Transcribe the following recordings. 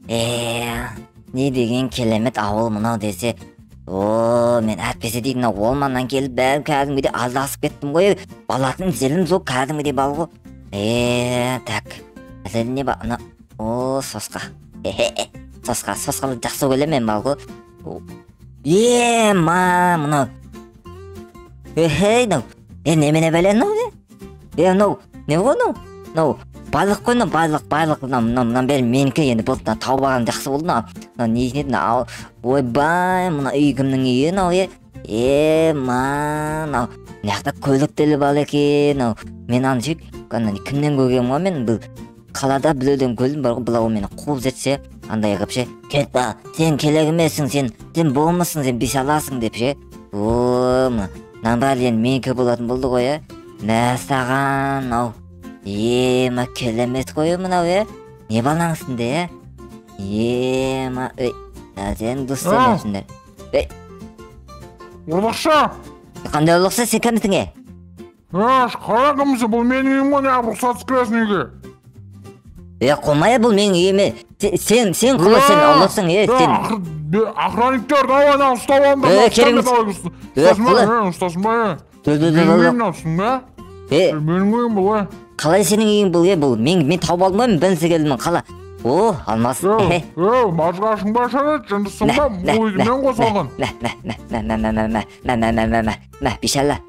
Не деген келемет ауыл мынау десе. Мен әтпесе дейін олманнан келіп бәрі кәдімгідей аздасып кеттім ғой. Балатын зелім зоқ кәдімгідей бал ғой. Так. Әзелі не ба? Сосқа. Сосқа жақсы өлем мен бал ғой. Мынау. Немене бәлен мынау? Не ғой мынау? Байлық қой, байлық. Мынау бәрі менікі енді болды. Тауып алған жақсы болды. Не еді? Ойбай, мына үй кімнің үйі мынау? Мынау. Мынақта көліктелі бал екен. Мен аны жек, кімнен көргенмін ғой мен бұл қалада білуден көрдім бар ғой, бұл мені қуып жетсе, андай қып ше. Кет ба, сен келек емессің, сен болмысың, сен бес аласың деп ше. Мынау бәрі енді менікі болатын болды ғой. Мәсаған, ма келемет қой мынау, не балаңсың де, ма, сен дұстан өпсіңдер. Ұрлықша! Қандай ұрлықша, сен кәмітің қара кімсі, бұл менің үйім ғой, не рұқсатсыз кіресің үйге? Қолмай, бұл менің үйіме, сен құлы, сен ұрлықсың, сен... Охранниктер, давай, ұстап алыңдар, ұстасын ба, менің үйім бұл, Қалай сенің үйің бұл, мен тауып алдым, білінсе келдім, қала. Алмас. Мажғашың ба шарет, жындысың ба, бұл үйді мен қосалған. Бишәлі.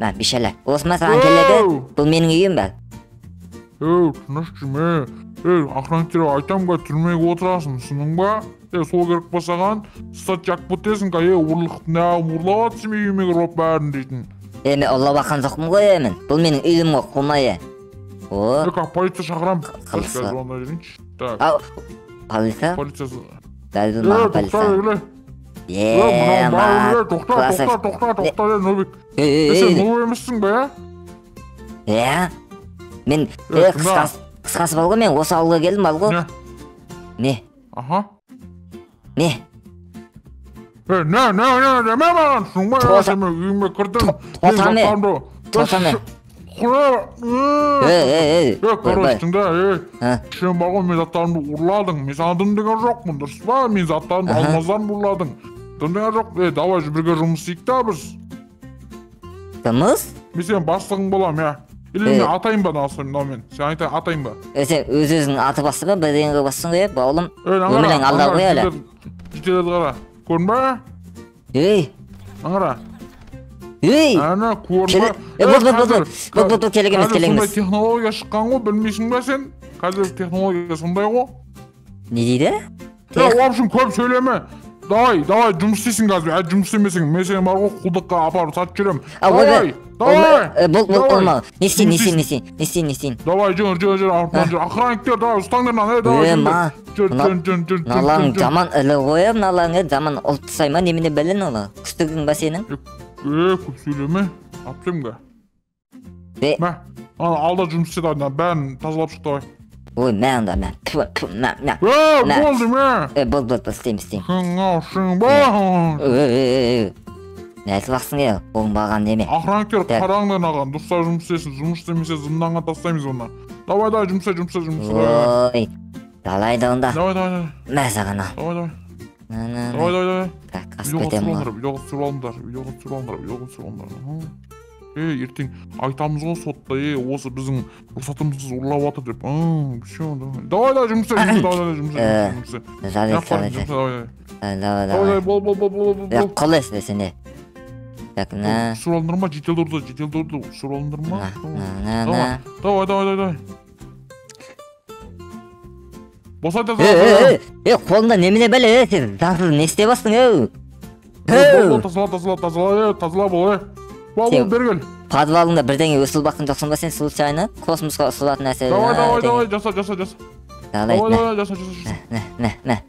Осыма саған келегі, бұл менің үйім бәл. Тыныш жүме. Охранниктер айтам ға түрмеге отырасың, сының ба? Сол керек басаған, стат жақ бұтесің ға, ұрлықты неғым ұрлауат сен үйіме кіріп бәрін дейтін. Мен ұрлап аққан жоқпын ғой, бұл менің үйім ғой, қолмайы. Полиция шақырам. Полиция? Полиция. Дәл бұл маға полиция. Тоқта, Нобик. Сен Нобик емессің бе? Мен қысқасы бол ғой, мен осы ауылға келдім бол ғой. Не? Не? Деме маған, шың ба, сен үйіме кірдің. Тоқтаме. Корочтың да, сен бағын мен заттарымды ұрладың, мен саған дым деген жоқпын, дұрыс ба? Мен заттарымды алмаздарын ұрладың. Дым деген жоқ, давай бірге жұмыс дейік та біз. Жұмыс? Мен сен бастығың болам, Или мен атайын ба мен? Сен атайын ба? Сен өз-өзің аты басты ба, бірдеңге бастың ғой, бауылым? Өмірің алда ғой әлі. Жетеледі қара, көрін ба? Аңыра. Әні, көрін ба? Бұл келек емес. Сондай технология шыққан ғой, білмейсің ба сен? Қазір технология сондай ғой. Не дейді? Общем, көп сөйлеме. Давай, жұмыс істейсің қазір, жұмыс істемесің, мен сені бар ғой құлдыққа апарып сатып жүрем. Давай! Болма, не істейін? Давай, жүр, охранниктер, давай, ұстаңдар, давай. Налаң жаман ілі қойып, налаң жаман ұлтты сайма, неміне білін олы, күстігің ба сенің? Көп сөйлеме, аптым ға. Алда жұмыс істеді, бәрін тазалап шықты бай. Мен. Болды ме? Болды, істейм. Шың ба? Нәсі бақсың оң баған деме. Охранниктер қараңдар наған, дұрыстар жұмыс істесін, жұмыс істемесе зынданға тастаймыз онда. Давай, жұмса. Далай да онда. Давай. Мәсіған ал. Давай. Қасып кетем ол. Видеоға түсіріп ертең айтамыз ғой сотта, осы біздің рұқсатымызсыз ұрлап жатыр деп. Давай, жұмыс. Давай. Бол. Қол есті сене. Сұралындар ма? Жетел дұрды. Сұралындар ма? Давай. Босайда. Қолында немене бәлі, сен заңсыз не істеп бастың, Тазала бол, Бол, бергіл. Подвалыңда бірдеңе өсіл бақын жоқсын ба сен случайны? Космосқа ұсылатын әсері. Давай, жаса. Давай, жаса.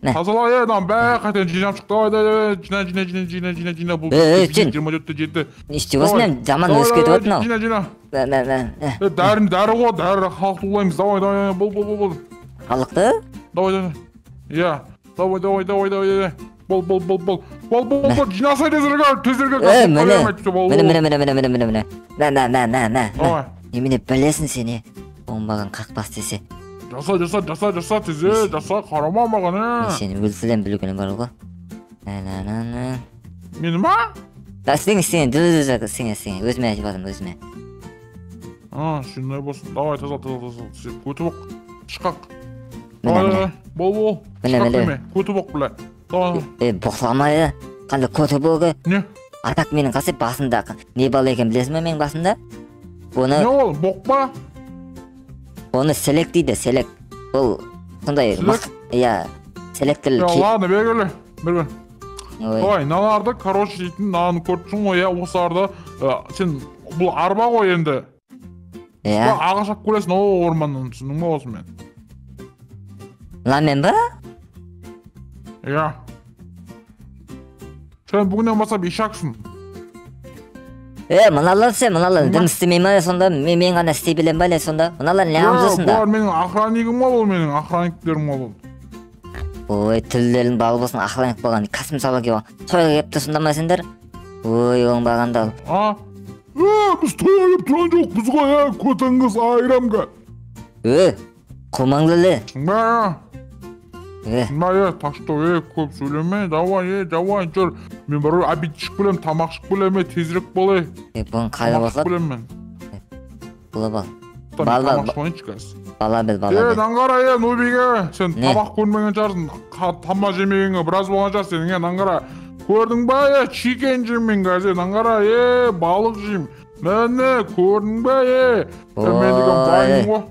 Тазала, бәрі қайтен жинап шық. Давай, жина. Бұл 24-те жетті. Еште осы мен жаман өсіп кетіп өтін ау. Жина. Дәрі ғой, дәрі халықты ұлаймыз. Давай, бол. Халықты? Давай. Давай. Бол. Жинасай тезірге. Міне білесің сені. Оңбаған қақпас десе. Жаса тезе, жаса, қарама маған, Сен өлсілен білгені бар ғой. Мені ма? Істеңе, істеңе, өзіме айтып атым, өзіме. Шындай болсын, давай, тазал, көті боқ, шықақ. Міне. Бол, шықақ деме, көті боқ біле. Боқламай, қандай көті боғы. Не? Атақ менің қасы басында, не бала екен білесің бе менің басында? Не ол, боқ ба? Оны селек дейді, селек. Бұл, сондай, селектірлі. Ладно, бергелі. Ой, мыналарды, короче дейтін, мынаны көріпсің ғой, осы арда, сен бұл арба ғой енді. Ағаш ақ көресің, о орманнан, түсінің ба осы мен? Мен ба? Сен бүгінен басап ишақсың. Мыналар дым істемей ма сонда, мен ғана істей білем ба сонда? Мыналар не амзысың да? Бұлар менің охранникім ол, менің охранниктерім ол. Ой, тілдерін балы болсын, охранник болған, касым сала кеп, тойға кепті сонда ма сендер? Ой, оңбағанда ал. Біз тойға кеп тұрған жоқ, біз ғой, көтіңіз айрамға. Құмаңдылы. Так что, көп сөйлеме, давай, жүр. Мен бір обед ішіп білем, тамақ ішіп білем, тезірек болай. Бұның қайда болса? Тамақ ішіп білем мен. Бұла бол. Тамақ ішіп қайсы. Бала біл. Наңғара, Нобиге, сен тамақ көрмеген жарсың, тама жемегенге біраз болған жар сен, наңғара. Көрдің ба, чикен жеймін қазір, наңғара, балық жейм. Мәне, көрдің ба, мен деген байым ғой.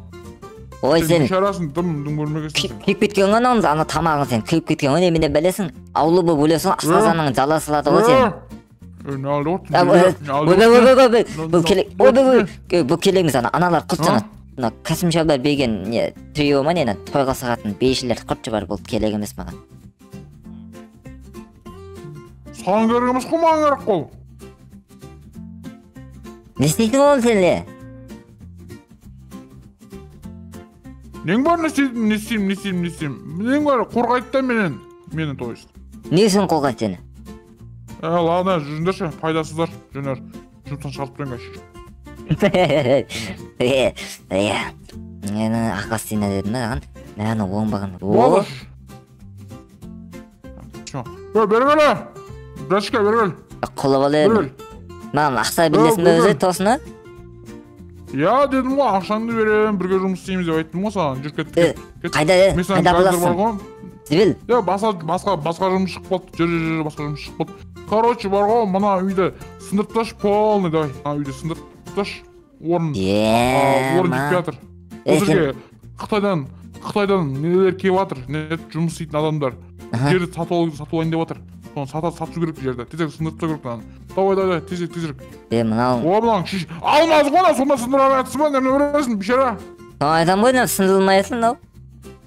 Ой, сен шарасын дым көрмегесің. Күйіп кеткен ғой, ана тамағын сен күйіп кеткен ғой, неміне білесің. Аулы болып өлесің, асқазанның жаласылады ғой сен. Бұл келегіміз аналар құлтсына. Кәсім шалбар бейген трио ма нені тойға сағатын бейшілер құртшы бар бұл келег емес маған. Саған керек емес қой, маған керек қол. Не істейсің ол сенле? Нең бар не істеймін. Нең бар қорғайды да менен то есть. Не үшін қорғайды сені? Ладно, жүріңдерші, пайдасыздар, жөнер. Жұмыстан шығарып тұрайын қайшы. Мені ақас дейін дедім да, мәні оңбаған. Болды. Бергелі. Дәшке, бергел. Құлы болы. Маған ақса білесің бе өзі тосына? Дедім ғой, ақшаңды берем, бірге жұмыс істейміз деп айттым ғой саған, жүр кет. Қайда боласың? Зібіл? Басқа жұмыс шық болды, жүр, басқа жұмыс шық болды. Короче, бар ғой, мына үйді сындыртташ полный, давай. Үйді сындыртташ, орын жетпей жатыр. Ол жерге Қытайдан нелер келіп жатыр, жұмыс істейтін адамдар. Жерді сатып алайын деп жатыр. Соны сату керек жерді, тезірек сындыртса керек. Давай, тезірек. Мынау шеш, алмаз ғой, сонда сындыра жатсың ба, немне көресің, бишара. Айтам ғой, сындырылмайсың да.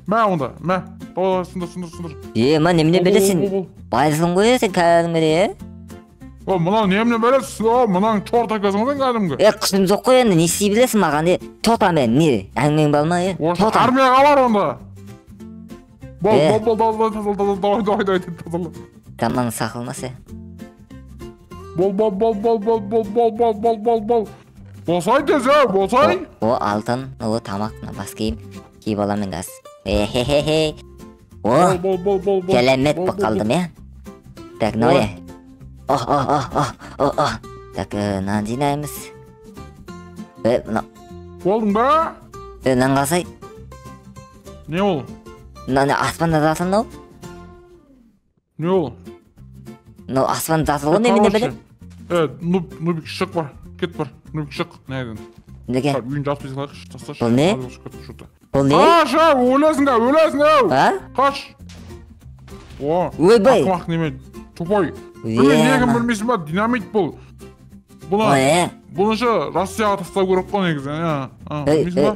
Мә онда, давай, сындыр. Немне білесің, байсың ғой, сен кәдімгі. Мынау немне білесің, мынау чорт әкесің ғой, кәдімгі. Құшым жоқ қой, не істей білесің маған, тотамен, не, әңгімең балма, армияға бар онда. Давай, тазала. Тамаң сақылмасы. Бол. Болсай тезе, болсай. О, алтын, о, тамақ, бас киім, киіп аламын қаз. О, келемет бұқалдым, Так, нөре. Так, нан жинаймыз. Болдың ба? Нан қалсай. Не ол? Нан аспанда засыл, нау? Не ол? Нау аспанда засыл ғой, неміне білем? Нубик шық бар, кет бар, Нубик шық, не айдан. Неге? Үйін жасып езін қайқыш, тасташ. Бұл не? Бұл не? Өлесің ау! Қаш! Ойбай! Ақымақ неме, тупой. Негін білмейсің ба, динамит бұл. Бұнышы Россияға тастау көріп қой негізі. Білмейсің ба?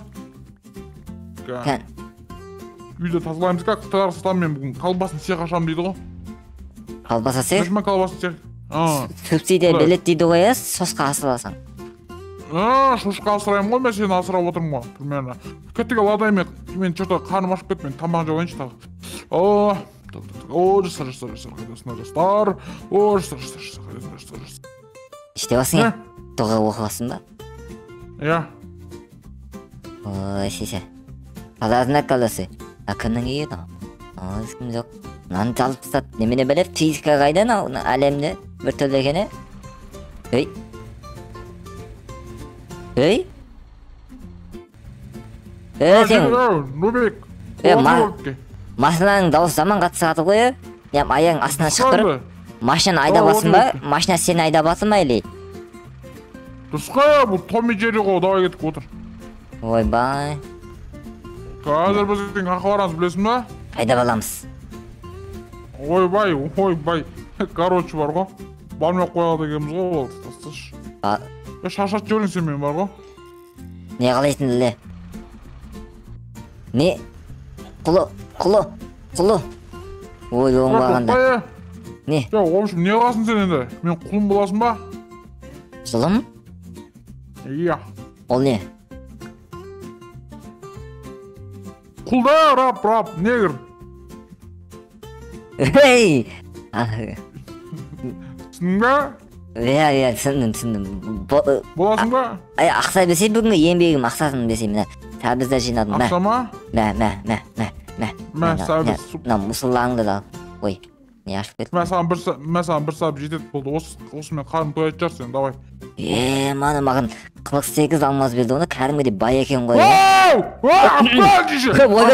Кән. Үйді тазалаймыз қа, Қытайлар сатам мен бүгін қалбасын сия қашам дейді ғой. Қалбаса сия? Білмейсің ба қалбасын сия? Субсидия білет дейді ғой, сосқа асыласың. Шошқа асырайым ғой, мен сені асырап отырмын ғой, примерно. Кеттіге ладай мен что-то қарным ашып кет, мен тамақ жауайыншы тағы. Жастар, қайдасына жастар. Жастар. Іште басың, Тоға оқығасын ба? Ой, сесе. Қаласына қаласы. Кімнің үйі да? Ешкім жоқ. Мынаны жалып тастады. Немене біліп, физика қайдан әлемде бір түрлі екен. Ей. Ей. Сен Нубек. машинаның дауысы жаман қатты шығады ғой. Аяғың астынан шығып тұрып, машина айдабасың ба? Машина сені айдабасың ба или? Дұрысқа, бұл Том и Джерри ғой, давай кеттік отыр. Ойбай. Қазір біз қақы барамыз, білесің ба? Қайда баламыз? Ойбай. Короче бар ғой. Бармай қояды екенбіз ғой, ол тасташы. Шашат жіберің сен мен бар ғой. Не қалайтын ле? Не? Құлы. Ой, оңбағанда. Не? В общем, не қаласың сен енді? Мен құлым боласың ба? Жылым? Иә. Ол не? Құлда, рап, негр. Эй! Түсіндің ба? Иә, түсіндім. Боласың ба? Ақса бесе бүгінгі еңбегім ақсасын бесе мына сәбізді жинадым. Ақса ма? Мә, сәбіз. Мына мұсыллаңды да. Ой, не ашып кеттім. Мен саған бір сәбіз жетеді болды. Осымен қарым тоятын шығарсың, давай. Маған 48 алмаз берді, оны кәдімгідей бай екен ғой. Ақпал дейші! Ақпал!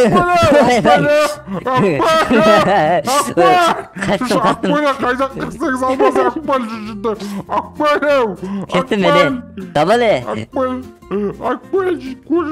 Қайда 48 алмаз Ақпал жүрді. Ақпал! Кеттім мен. Табале. Ақпал! Ақпал! Көз